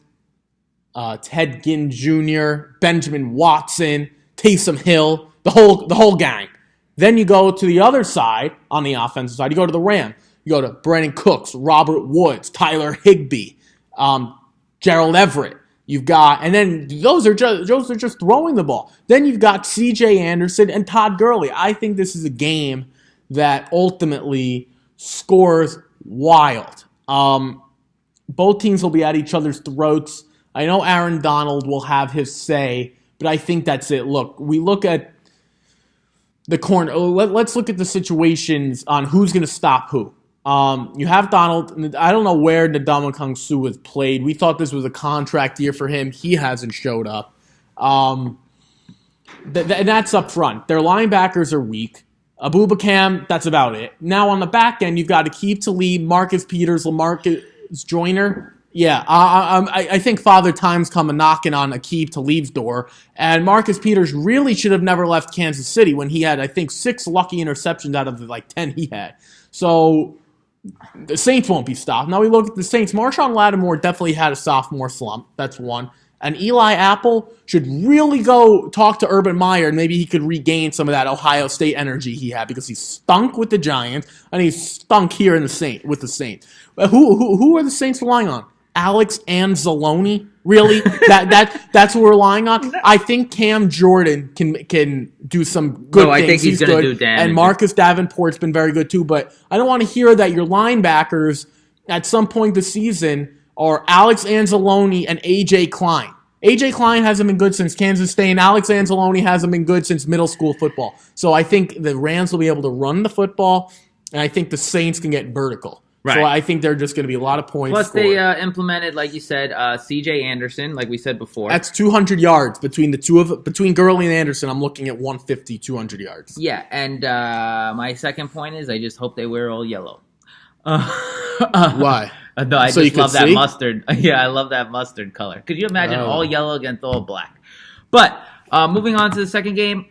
Speaker 2: Ted Ginn Jr., Benjamin Watson, Taysom Hill, the whole gang. Then you go to the other side, on the offensive side, you go to the Rams. You go to Brandon Cooks, Robert Woods, Tyler Higbee, Gerald Everett. You've got, and then those are just throwing the ball. Then you've got C.J. Anderson and Todd Gurley. I think this is a game that ultimately scores wild. Both teams will be at each other's throats. I know Aaron Donald will have his say, but I think that's it. Look, we look at the corner. Let's look at the situations on who's going to stop who. You have Donald. I don't know where Ndamukong Suh has played. We thought this was a contract year for him. He hasn't showed up. And that's up front. Their linebackers are weak. Abubakam, that's about it. Now on the back end, you've got Aqib Talib, Marcus Peters, LaMarcus Joyner. Yeah, I think Father Time's coming knocking on Aqib Talib's door. And Marcus Peters really should have never left Kansas City when he had, I think, 6 lucky interceptions out of the 10 he had. So the Saints won't be stopped. Now we look at the Saints. Marshawn Lattimore definitely had a sophomore slump. That's one. And Eli Apple should really go talk to Urban Meyer, and maybe he could regain some of that Ohio State energy he had, because he stunk with the Giants and he stunk here with the Saints. Who are the Saints relying on? Alex Anzalone? Really? That's what we're relying on? I think Cam Jordan can do some good things.
Speaker 1: I think he's going to do damage.
Speaker 2: And Marcus Davenport's been very good too, but I don't want to hear that your linebackers at some point this season are Alex Anzalone and A.J. Klein. A.J. Klein hasn't been good since Kansas State, and Alex Anzalone hasn't been good since middle school football. So I think the Rams will be able to run the football, and I think the Saints can get vertical. Right. So I think there are just going to be a lot of points.
Speaker 1: Plus, they implemented, like you said, C.J. Anderson, like we said before.
Speaker 2: That's 200 yards between Gurley and Anderson. I'm looking at 150, 200 yards.
Speaker 1: Yeah, and my second point is I just hope they wear all yellow.
Speaker 2: Why?
Speaker 1: No, I just love that mustard. Yeah, I love that mustard color. Could you imagine all yellow against all black? But moving on to the second game.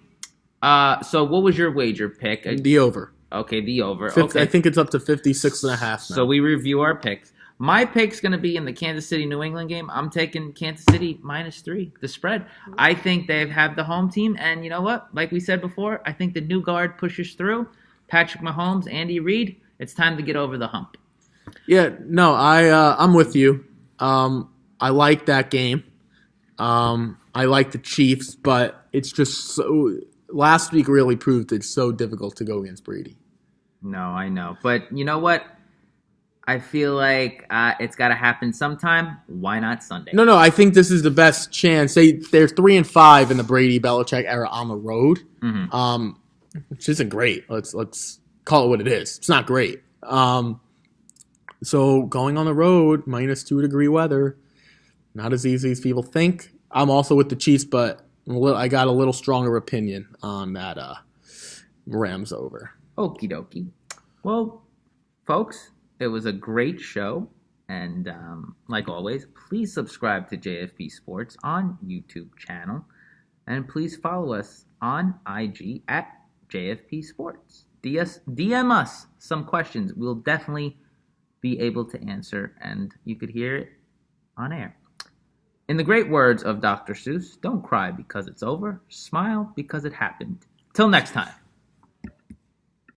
Speaker 1: So what was your wager pick?
Speaker 2: The over.
Speaker 1: Okay, the over.
Speaker 2: 50,
Speaker 1: okay.
Speaker 2: I think it's up to 56.5 now.
Speaker 1: So we review our picks. My pick's going to be in the Kansas City-New England game. I'm taking Kansas City -3, the spread. I think they have the home team, and you know what? Like we said before, I think the new guard pushes through. Patrick Mahomes, Andy Reid, it's time to get over the hump.
Speaker 2: Yeah, no, I'm with you. I like that game. I like the Chiefs, but it's just so... Last week really proved it's so difficult to go against Brady.
Speaker 1: No, I know. But you know what? I feel like it's got to happen sometime. Why not Sunday?
Speaker 2: No, I think this is the best chance. They're 3-5 in the Brady-Belichick era on the road, which isn't great. Let's call it what it is. It's not great. So going on the road, -2 degree weather, not as easy as people think. I'm also with the Chiefs, but I got a little stronger opinion on that Rams over.
Speaker 1: Okie dokie. Well, folks, it was a great show. And like always, please subscribe to JFP Sports on YouTube channel. And please follow us on IG at JFP Sports. DM us some questions. We'll definitely be able to answer, and you could hear it on air. In the great words of Dr. Seuss, don't cry because it's over. Smile because it happened. Till next time.